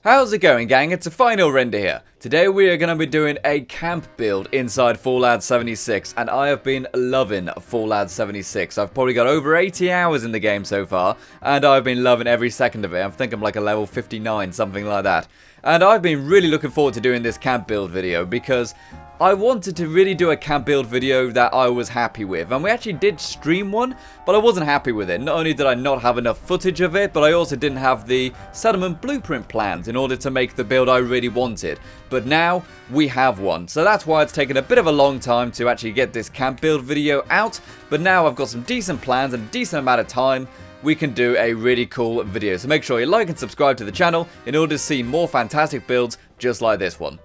How's it going, gang? It's a final render here. Today we are going to be doing a camp build inside Fallout 76, and I have been loving Fallout 76. I've probably got over 80 hours in the game so far, and I've been loving every second of it. I think I'm like a level 59, something like that. And I've been really looking forward to doing this camp build video because I wanted to really do a camp build video that I was happy with, and we actually did stream one, but I wasn't happy with it. Not only did I not have enough footage of it, but I also didn't have the settlement blueprint plans in order to make the build I really wanted. But now we have one, so that's why it's taken a bit of a long time to actually get this camp build video out, but now I've got some decent plans and a decent amount of time. We can do a really cool video, so make sure you like and subscribe to the channel in order to see more fantastic builds just like this one.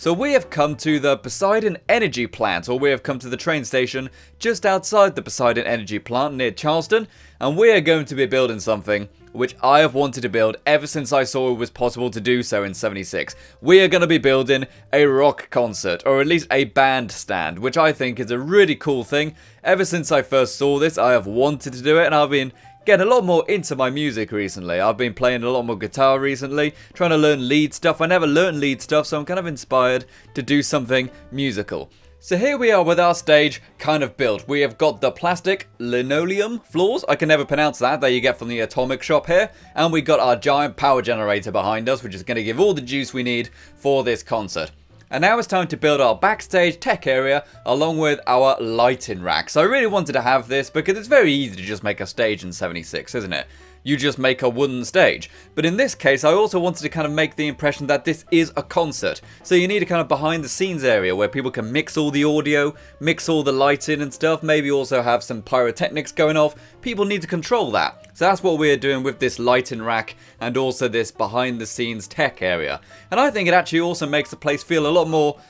So we have come to the Poseidon Energy Plant, or we have come to the train station just outside the Poseidon Energy Plant near Charleston, and we are going to be building something which I have wanted to build ever since I saw it was possible to do so in 76. We are going to be building a rock concert, or at least a bandstand, which I think is a really cool thing. Ever since I first saw this, I have wanted to do it, and I've been getting a lot more into my music recently. I've been playing a lot more guitar recently, trying to learn lead stuff. I never learned lead stuff, so I'm kind of inspired to do something musical. So here we are with our stage kind of built. We have got the plastic linoleum floors. I can never pronounce that you get from the atomic shop here. And we got our giant power generator behind us, which is going to give all the juice we need for this concert. And now it's time to build our backstage tech area along with our lighting racks. I really wanted to have this because it's very easy to just make a stage in 76, isn't it? You just make a wooden stage. But in this case, I also wanted to kind of make the impression that this is a concert. So you need a kind of behind the scenes area where people can mix all the audio, mix all the lighting and stuff, maybe also have some pyrotechnics going off. People need to control that. So that's what we're doing with this lighting rack and also this behind the scenes tech area. And I think it actually also makes the place feel a lot more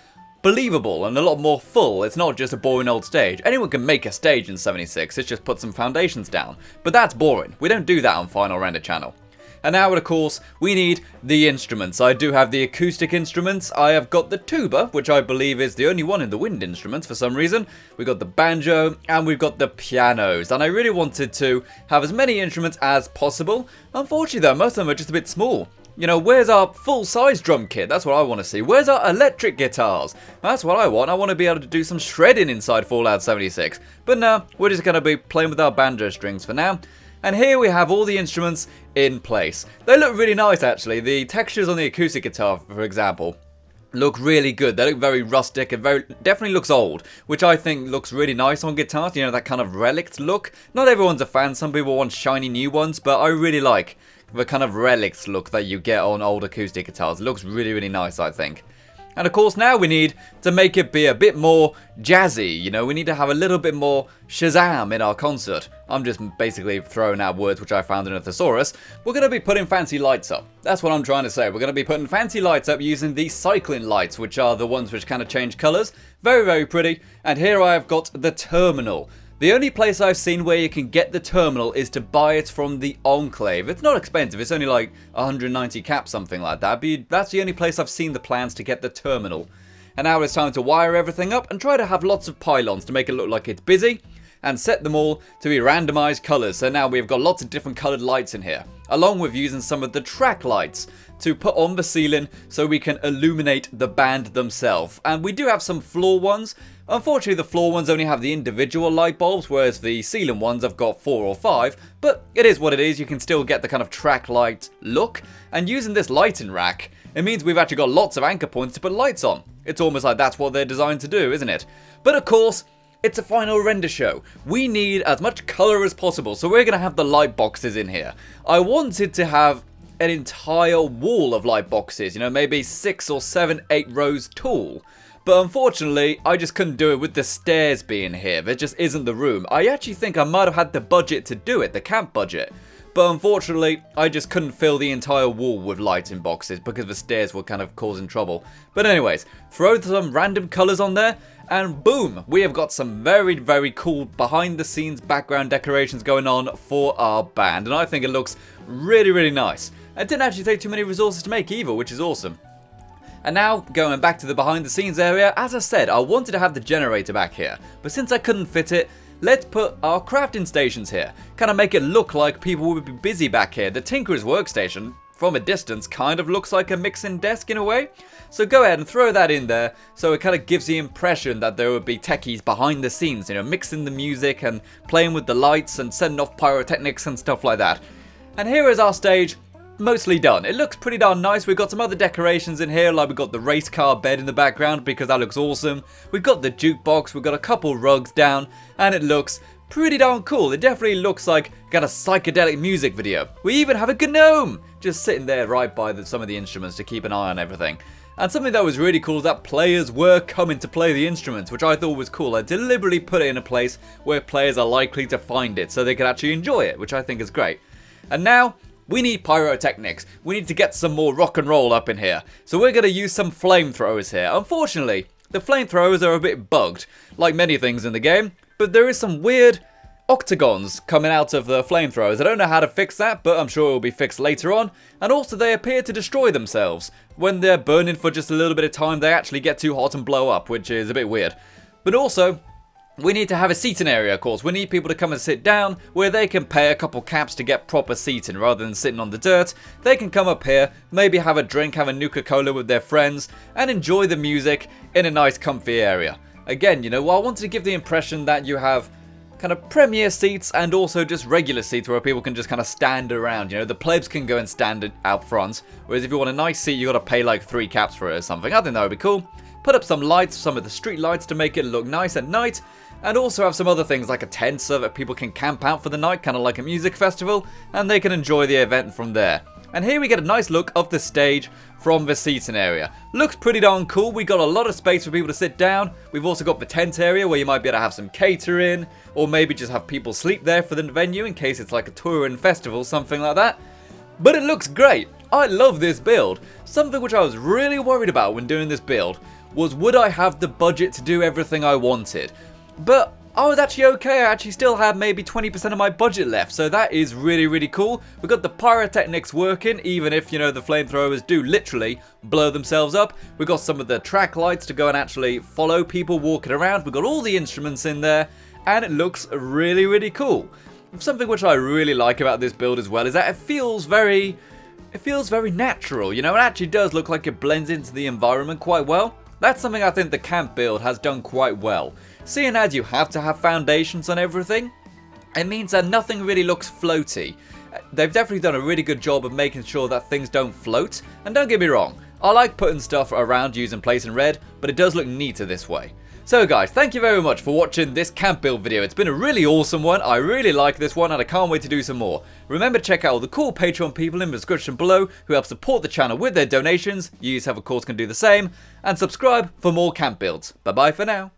believable and a lot more full. It's not just a boring old stage. Anyone can make a stage in 76, it's just put some foundations down. But that's boring. We don't do that on Final Render channel. And now, of course, we need the instruments. I do have the acoustic instruments. I have got the tuba, which I believe is the only one in the wind instruments for some reason. We've got the banjo, and we've got the pianos. And I really wanted to have as many instruments as possible. Unfortunately, though, most of them are just a bit small. You know, where's our full-size drum kit? That's what I want to see. Where's our electric guitars? That's what I want. I want to be able to do some shredding inside Fallout 76. But no, we're just going to be playing with our banjo strings for now. And here we have all the instruments in place. They look really nice, actually. The textures on the acoustic guitar, for example, look really good. They look very rustic and definitely looks old, which I think looks really nice on guitars. You know, that kind of relict look. Not everyone's a fan. Some people want shiny new ones, but I really like the kind of relics look that you get on old acoustic guitars. It looks really, really nice, I think. And of course, now we need to make it be a bit more jazzy. You know, we need to have a little bit more Shazam in our concert. I'm just basically throwing out words which I found in a thesaurus. We're going to be putting fancy lights up. That's what I'm trying to say. We're going to be putting fancy lights up using the cycling lights, which are the ones which kind of change colours. Very, very pretty. And here I have got the terminal. The only place I've seen where you can get the terminal is to buy it from the Enclave. It's not expensive, it's only like 190 caps, something like that. But that's the only place I've seen the plans to get the terminal. And now it's time to wire everything up and try to have lots of pylons to make it look like it's busy. And set them all to be randomized colours. So now we've got lots of different coloured lights in here. Along with using some of the track lights to put on the ceiling so we can illuminate the band themselves. And we do have some floor ones. Unfortunately, the floor ones only have the individual light bulbs, whereas the ceiling ones have got 4 or 5. But it is what it is. You can still get the kind of track light look. And using this lighting rack, it means we've actually got lots of anchor points to put lights on. It's almost like that's what they're designed to do, isn't it? But of course, it's a final render show. We need as much colour as possible, so we're going to have the light boxes in here. I wanted to have an entire wall of light boxes, you know, maybe 6 or 7, 8 rows tall. But unfortunately, I just couldn't do it with the stairs being here. There just isn't the room. I actually think I might have had the budget to do it, the camp budget. But unfortunately, I just couldn't fill the entire wall with lighting boxes because the stairs were kind of causing trouble. But anyways, throw some random colours on there and boom, we have got some very, very cool behind the scenes background decorations going on for our band. And I think it looks really, really nice. It didn't actually take too many resources to make either, which is awesome. And now, going back to the behind the scenes area, as I said, I wanted to have the generator back here. But since I couldn't fit it, let's put our crafting stations here. Kind of make it look like people would be busy back here. The Tinkerer's workstation from a distance kind of looks like a mixing desk in a way. So go ahead and throw that in there, so it kind of gives the impression that there would be techies behind the scenes, you know, mixing the music and playing with the lights and sending off pyrotechnics and stuff like that. And here is our stage, mostly done. It looks pretty darn nice. We've got some other decorations in here, like we've got the race car bed in the background because that looks awesome. We've got the jukebox, we've got a couple rugs down, and it looks pretty darn cool. It definitely looks like got a psychedelic music video. We even have a gnome just sitting there right by some of the instruments to keep an eye on everything. And something that was really cool is that players were coming to play the instruments, which I thought was cool. I deliberately put it in a place where players are likely to find it so they can actually enjoy it, which I think is great. And now we need pyrotechnics. We need to get some more rock and roll up in here. So we're going to use some flamethrowers here. Unfortunately, the flamethrowers are a bit bugged, like many things in the game, but there is some weird octagons coming out of the flamethrowers. I don't know how to fix that, but I'm sure it will be fixed later on. And also they appear to destroy themselves. When they're burning for just a little bit of time, they actually get too hot and blow up, which is a bit weird. But also, we need to have a seating area, of course. We need people to come and sit down where they can pay a couple caps to get proper seating rather than sitting on the dirt. They can come up here, maybe have a drink, have a Nuka-Cola with their friends, and enjoy the music in a nice comfy area. Again, you know, I wanted to give the impression that you have kind of premier seats and also just regular seats where people can just kind of stand around. You know, the plebs can go and stand out front, whereas if you want a nice seat, you got to pay like 3 caps for it or something. I think that would be cool. Put up some lights, some of the street lights to make it look nice at night, and also have some other things like a tent so that people can camp out for the night, kind of like a music festival, and they can enjoy the event from there. And here we get a nice look of the stage from the seating area. Looks pretty darn cool. We got a lot of space for people to sit down. We've also got the tent area where you might be able to have some catering, or maybe just have people sleep there for the venue in case it's like a touring festival, something like that. But it looks great. I love this build. Something which I was really worried about when doing this build was, would I have the budget to do everything I wanted? But I was actually okay. I actually still had maybe 20% of my budget left, so that is really, really cool. We've got the pyrotechnics working, even if, you know, the flamethrowers do literally blow themselves up. We've got some of the track lights to go and actually follow people walking around. We've got all the instruments in there, and it looks really, really cool. Something which I really like about this build as well is that it feels very natural, you know. It actually does look like it blends into the environment quite well. That's something I think the camp build has done quite well. Seeing as you have to have foundations on everything, it means that nothing really looks floaty. They've definitely done a really good job of making sure that things don't float. And don't get me wrong, I like putting stuff around using place in red, but it does look neater this way. So guys, thank you very much for watching this camp build video. It's been a really awesome one. I really like this one and I can't wait to do some more. Remember to check out all the cool Patreon people in the description below who help support the channel with their donations. You yourself of course can do the same. And subscribe for more camp builds. Bye bye for now.